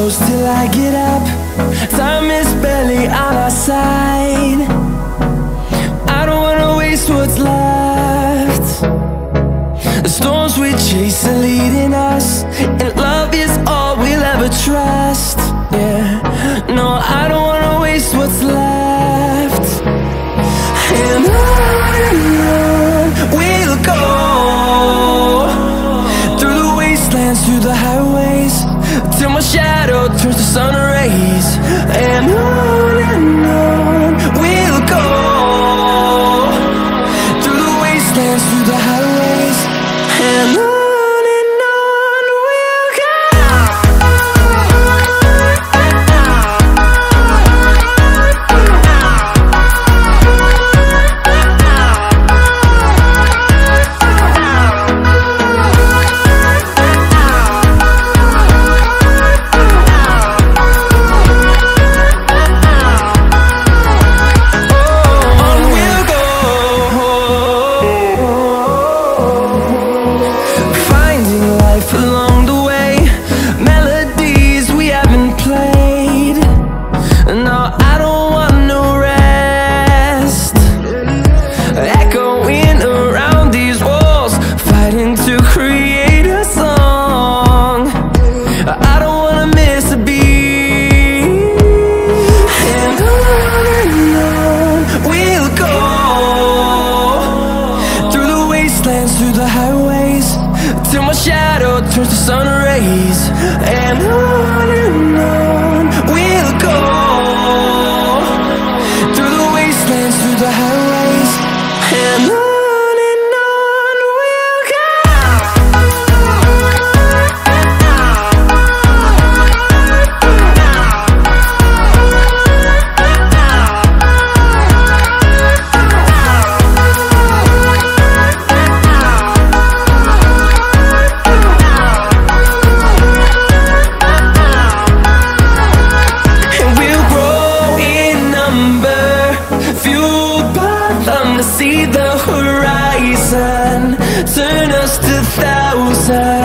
close till I get up. Time is barely on our side. I don't wanna waste what's left. The storms we chase are leading us, and love is all we'll ever trust. Yeah, no, I don't wanna waste what's left. And on we'll go, through the wastelands, through the highways, till my shadow turns to sun rays. And on we'll go, through the wastelands, through the highways, and on we'll go. Along the way, melodies we haven't played. No, I don't want no rest. Echoing around these walls, fighting to create a song. I don't wanna miss a beat. And on we'll go, through the wastelands, through the highways, till my shadow turns to sun rays. And on we'll go, through the wastelands, through the highways, and on we'll go. To see the horizon, turn us to thousands.